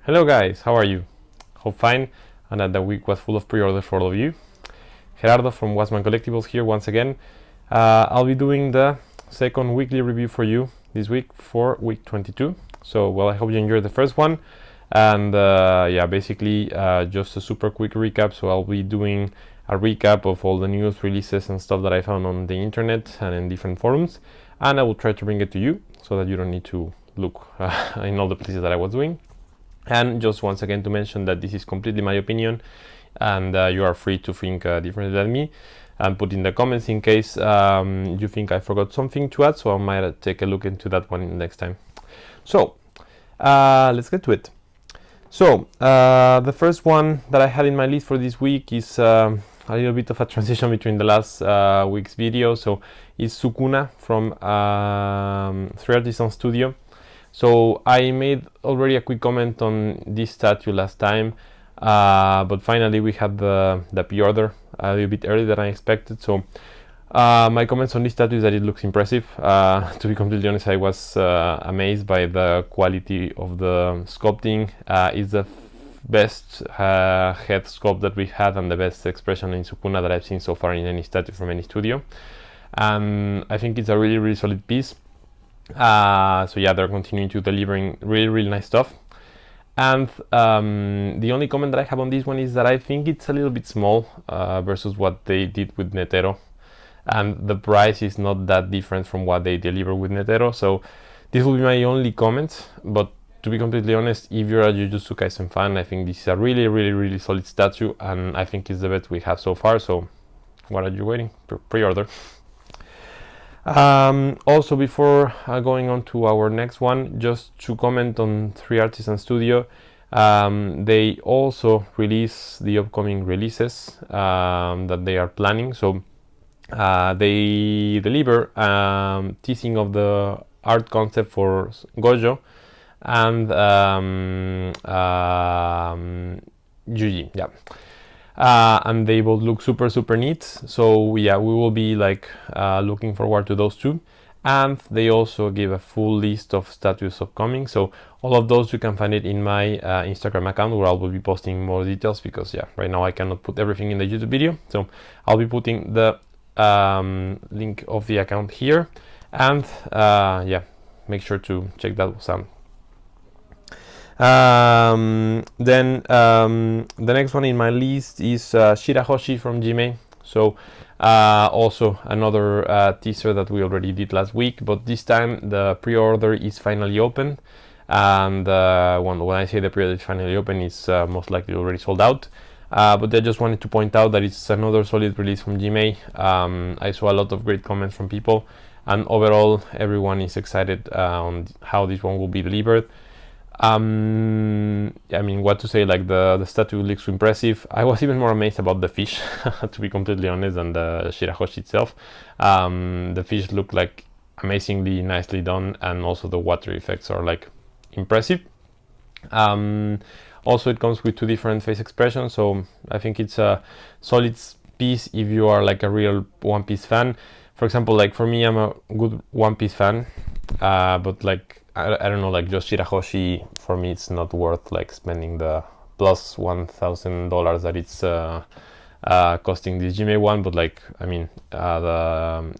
Hello guys, how are you? Hope fine and that the week was full of pre-orders for all of you. Gerardo from Wasman Collectibles here once again. I'll be doing the second weekly review for you this week for week 22. So, well, I hope you enjoyed the first one. And yeah, basically just a super quick recap. So I'll be doing a recap of all the news, releases and stuff that I found on the internet and in different forums. And I will try to bring it to you so that you don't need to look in all the places that I was doing. And just once again to mention that this is completely my opinion and you are free to think differently than me, and put in the comments in case you think I forgot something to add, so I might take a look into that one next time. So let's get to it. So the first one that I had in my list for this week is a little bit of a transition between the last week's video. So it's Suguna from Rnd Studio. So I made already a quick comment on this statue last time, but finally we had the pre-order a little bit earlier than I expected. So my comments on this statue is that it looks impressive. To be completely honest, I was amazed by the quality of the sculpting. It's the best head sculpt that we had and the best expression in Sukuna that I've seen so far in any statue from any studio. And I think it's a really solid piece. So yeah, they're continuing to delivering really nice stuff. And the only comment that I have on this one is that I think it's a little bit small versus what they did with Netero, and the price is not that different from what they deliver with Netero. So this will be my only comment, but to be completely honest, if you're a Jujutsu Kaisen fan, I think this is a really solid statue, and I think it's the best we have so far. So what are you waiting? Pre-order. Also, before going on to our next one, just to comment on Rnd Studio, they also release the upcoming releases that they are planning. So they deliver teasing of the art concept for Gojo and Yuji, yeah. And they both look super neat. So yeah, we will be like looking forward to those two. And they also give a full list of statues upcoming. So all of those you can find it in my Instagram account, where I will be posting more details, because yeah, right now I cannot put everything in the YouTube video. So I'll be putting the link of the account here, and yeah, make sure to check that out. Then the next one in my list is Shirahoshi from Jime. So also another teaser that we already did last week, but this time the pre-order is finally open. And when I say the pre-order is finally open, it's most likely already sold out. But I just wanted to point out that it's another solid release from Jime. I saw a lot of great comments from people, and overall everyone is excited on how this one will be delivered. I mean, what to say, like the statue looks impressive. I was even more amazed about the fish, to be completely honest, than the Shirahoshi itself. The fish look like amazingly nicely done, and also the water effects are like impressive. Also, it comes with two different face expressions, so I think it's a solid piece if you are like a real One Piece fan. For example, like for me, I'm a good One Piece fan, but like I don't know, like just Shirahoshi, for me it's not worth like spending the plus $1,000 that it's costing this Jime one. But like, I mean,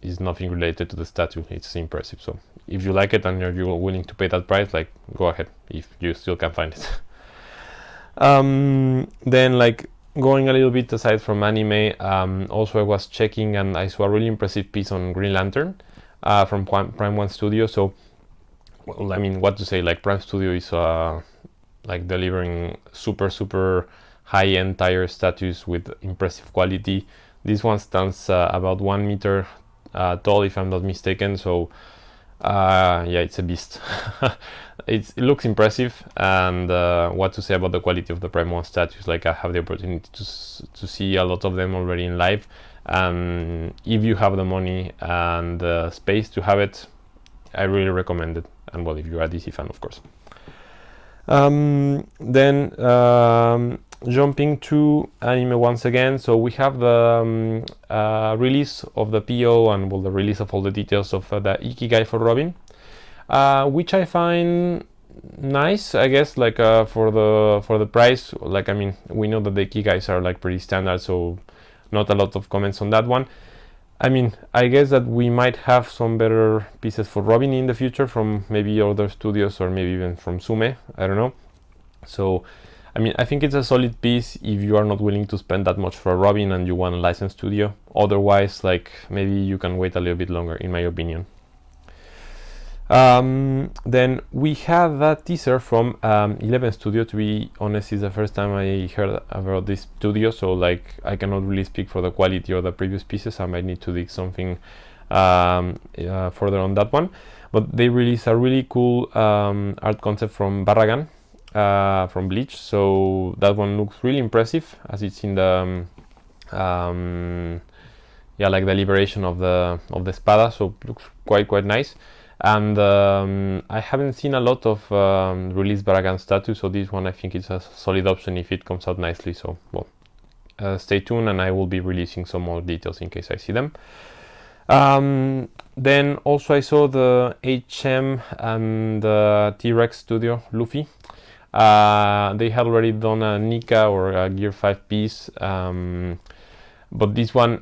is nothing related to the statue. It's impressive. So if you like it and you're willing to pay that price, like, go ahead if you still can find it. Then, like, going a little bit aside from anime, also I was checking and I saw a really impressive piece on Green Lantern from Prime One Studio. So, well, I mean, what to say, like Prime Studio is like delivering super high-end tire statues with impressive quality. This one stands about 1 meter tall, if I'm not mistaken. So yeah, it's a beast. It looks impressive, and what to say about the quality of the Prime 1 statues. Like, I have the opportunity to see a lot of them already in live, and if you have the money and the space to have it, I really recommend it. And well, if you're a DC fan, of course. Then jumping to anime once again. So we have the release of the PO and well, the release of all the details of the Ikigai for Robin, which I find nice, I guess, like for the price. Like, I mean, we know that the Ikigais are like pretty standard, so not a lot of comments on that one. I mean, I guess that we might have some better pieces for Robin in the future from maybe other studios or maybe even from Sume, I don't know. So, I mean, I think it's a solid piece if you are not willing to spend that much for a Robin and you want a licensed studio. Otherwise, like, maybe you can wait a little bit longer, in my opinion. Then we have a teaser from Rnd Studio. To be honest, it's the first time I heard about this studio, so like I cannot really speak for the quality of the previous pieces. I might need to dig something further on that one. But they released a really cool art concept from Barragan, from Bleach. So that one looks really impressive, as it's in the yeah, like the liberation of the espada. So it looks quite nice. And I haven't seen a lot of released Barragan statues, so this one I think is a solid option if it comes out nicely. So, well, stay tuned, and I will be releasing some more details in case I see them. Then also I saw the HM and T-Rex Studio Luffy. They had already done a Nika or a Gear 5 piece. But this one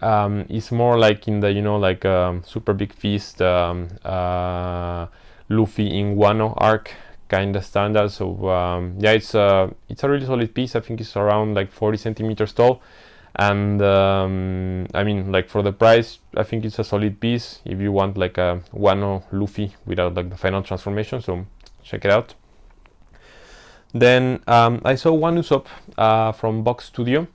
is more like in the, you know, like Super Big Feast Luffy in Wano arc kind of standard. So yeah, it's a really solid piece. I think it's around like 40 centimeters tall, and I mean, like for the price, I think it's a solid piece if you want like a Wano Luffy without like the final transformation. So check it out. Then I saw one Usopp from Box Studio.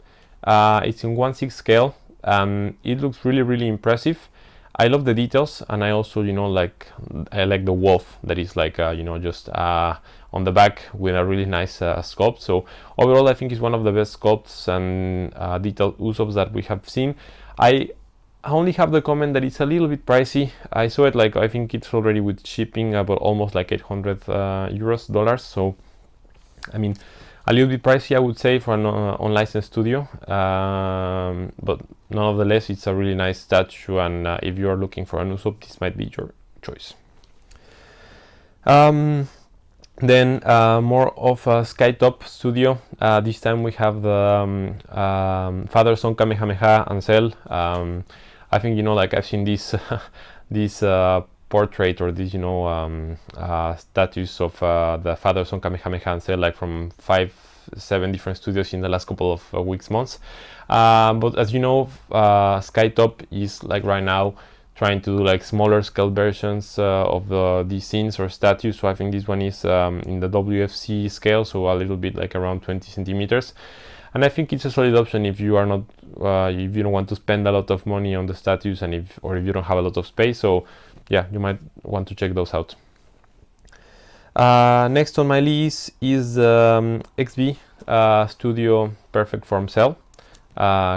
It's in 1/6 scale, and it looks really impressive. I love the details, and I also, you know, like I like the wolf that is like you know, just on the back with a really nice sculpt. So overall, I think it's one of the best sculpts and detailed Usopps that we have seen. I only have the comment that it's a little bit pricey. I saw it like, I think it's already with shipping about almost like 800 dollars. So I mean, a little bit pricey, I would say, for an unlicensed studio, but nonetheless, it's a really nice statue, and if you are looking for an Usopp, this might be your choice. Then more of a Skytop studio. This time we have the Father Son Kamehameha and Cell. I think, you know, like I've seen this this portrait or these, you know, statues of the Father Son Kamehameha and Cell, like from 5-7 different studios in the last couple of weeks, months. But as you know, Skytop is like right now trying to do like smaller scale versions of these scenes or statues. So I think this one is in the WFC scale, so a little bit like around 20 centimeters. And I think it's a solid option if you are not, if you don't want to spend a lot of money on the statues, and if you don't have a lot of space. So yeah, you might want to check those out. Next on my list is XB Studio Perfect Form Cell.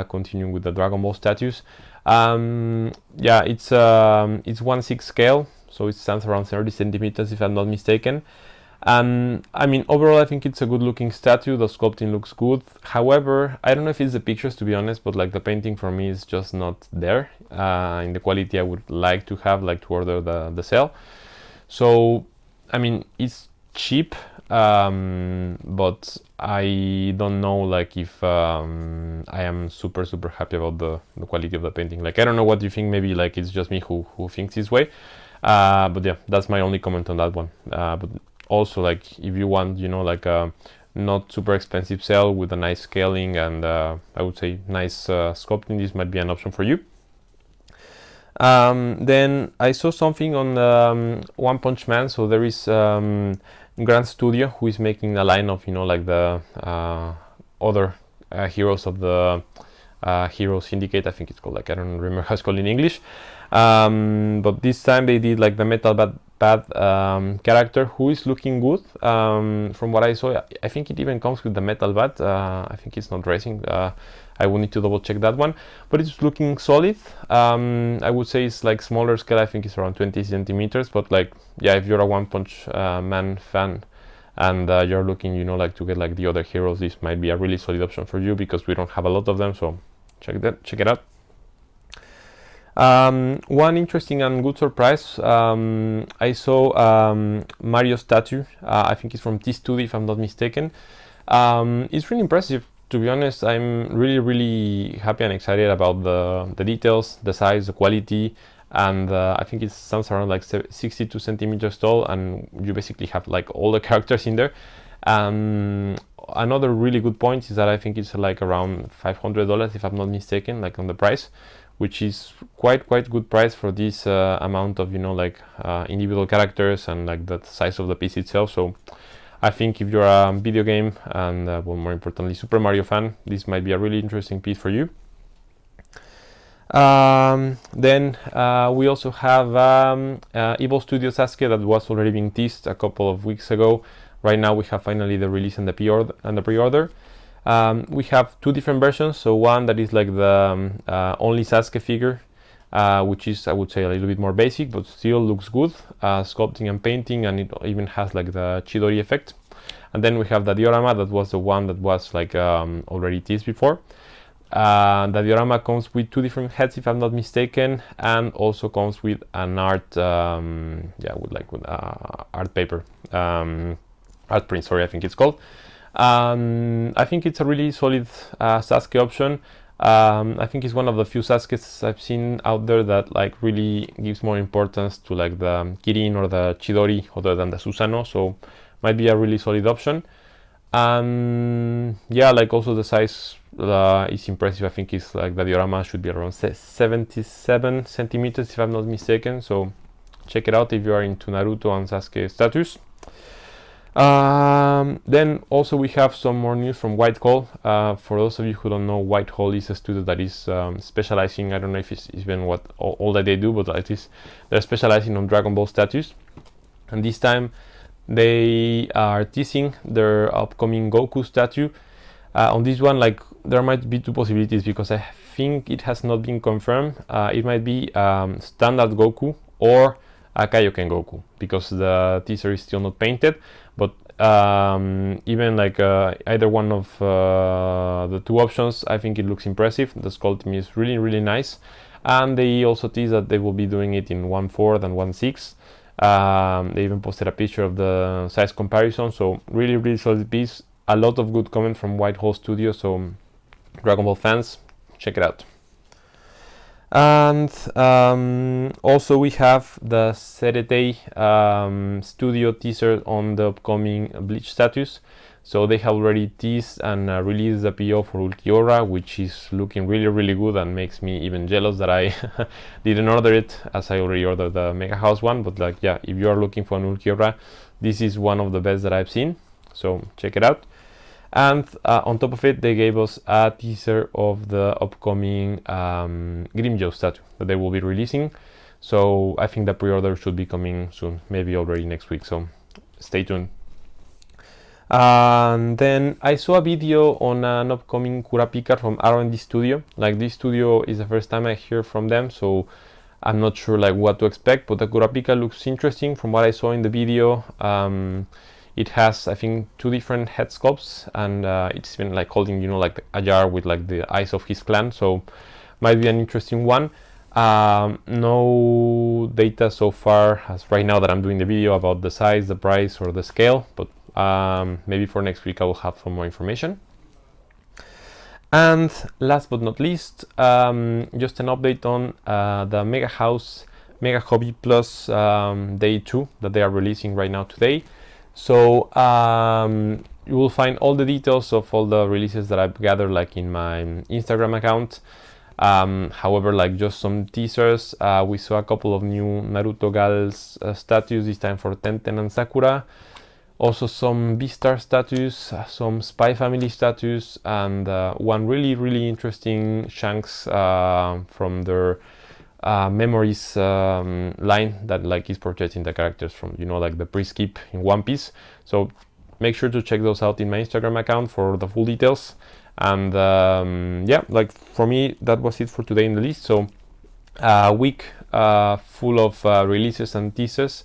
Continuing with the Dragon Ball statues. Yeah, it's 1/6 scale, so it stands around 30 centimeters if I'm not mistaken. I mean, overall, I think it's a good looking statue. The sculpting looks good. However, I don't know if it's the pictures, to be honest, but like the painting for me is just not there in the quality I would like to have, like to order the cell. So, I mean, it's cheap, but I don't know like if I am super happy about the quality of the painting. Like, I don't know what you think. Maybe like it's just me who thinks this way. But yeah, that's my only comment on that one. But also, like, if you want, you know, like a not super expensive cell with a nice scaling and I would say nice sculpting, this might be an option for you. Then I saw something on One Punch Man. So there is Grand Studio who is making a line of, you know, like the other heroes of the Hero Syndicate. I think it's called, like, I don't remember how it's called in English. But this time they did like the Metal Bad character who is looking good. From what I saw, I think it even comes with the Metal Bad. I think it's not racing. I will need to double check that one, but it's looking solid. I would say it's like smaller scale. I think it's around 20 centimeters, but like, yeah, if you're a One Punch Man fan and you're looking, you know, like to get like the other heroes, this might be a really solid option for you because we don't have a lot of them. So check it out. One interesting and good surprise, I saw Mario statue. I think it's from T Studio, if I'm not mistaken. It's really impressive, to be honest. I'm really happy and excited about the details, the size, the quality, and I think it stands around like 62 centimeters tall, and you basically have like all the characters in there. Another really good point is that I think it's like around $500, if I'm not mistaken, like on the price, which is quite good price for this amount of, you know, like individual characters and like the size of the piece itself. So I think if you're a video game and well, more importantly, Super Mario fan, this might be a really interesting piece for you. Then we also have Evil Studio Sasuke that was already being teased a couple of weeks ago. Right now we have finally the release and the pre-order. We have two different versions. So one that is like the only Sasuke figure, which is, I would say, a little bit more basic, but still looks good, sculpting and painting, and it even has like the Chidori effect. And then we have the diorama, that was the one that was like already teased before. The diorama comes with two different heads, if I'm not mistaken, and also comes with an art, with art paper, art print, sorry, I think it's called. I think it's a really solid Sasuke option. I think it's one of the few Sasukes I've seen out there that like really gives more importance to like the Kirin or the Chidori other than the Susanoo, so might be a really solid option. Yeah, like also the size is impressive. I think it's like the diorama should be around 77 centimeters, if I'm not mistaken, so check it out if you are into Naruto and Sasuke statues. Then also we have some more news from Whitehall. For those of you who don't know, Whitehall is a studio that is specializing, I don't know if it's even what all that they do, but at least they're specializing on Dragon Ball statues. And this time they are teasing their upcoming Goku statue. On this one, like, there might be two possibilities, because I think it has not been confirmed. It might be standard Goku or a Kaioken Goku, because the teaser is still not painted. But even like either one of the two options, I think it looks impressive. The sculpting is really nice, and they also tease that they will be doing it in 1/4 and 1/6. They even posted a picture of the size comparison, so really solid piece. A lot of good comment from Whitehall Studio, so Dragon Ball fans, check it out. And also we have the Rnd Studio teaser on the upcoming Bleach statues. So they have already teased and released the PO for Ulquiorra, which is looking really good, and makes me even jealous that I didn't order it, as I already ordered the Mega House one. But like, yeah, if you are looking for an Ulquiorra, this is one of the best that I've seen, so check it out. And on top of it, they gave us a teaser of the upcoming Grimmjow statue that they will be releasing. So I think the pre-order should be coming soon, maybe already next week, so stay tuned. And then I saw a video on an upcoming Kurapika from Rnd Studio. Like, this studio is the first time I hear from them, so I'm not sure like what to expect, but the Kurapika looks interesting from what I saw in the video. It has, I think, two different head sculpts, and it's been like holding, you know, like a jar with like the eyes of his clan, so might be an interesting one. No data so far as right now that I'm doing the video about the size, the price, or the scale, but maybe for next week I will have some more information. And last but not least, just an update on the Mega House Mega Hobby Plus Day 2 that they are releasing right now today. So you will find all the details of all the releases that I've gathered like in my Instagram account. However, like just some teasers, we saw a couple of new Naruto Gals statues, this time for Tenten and Sakura. Also some Beastar statues, some Spy Family statues, and one really interesting Shanks from their Memories line that like is portraying the characters from, you know, like the pre-skip in One Piece. So make sure to check those out in my Instagram account for the full details. And yeah, like for me that was it for today in the list. So a week full of releases and teasers.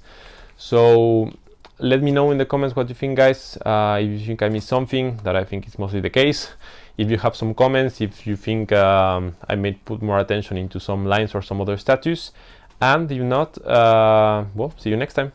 So let me know in the comments what you think, guys. If you think I missed something, that I think is mostly the case. if you have some comments, if you think I may put more attention into some lines or some other status, and if not, well, see you next time.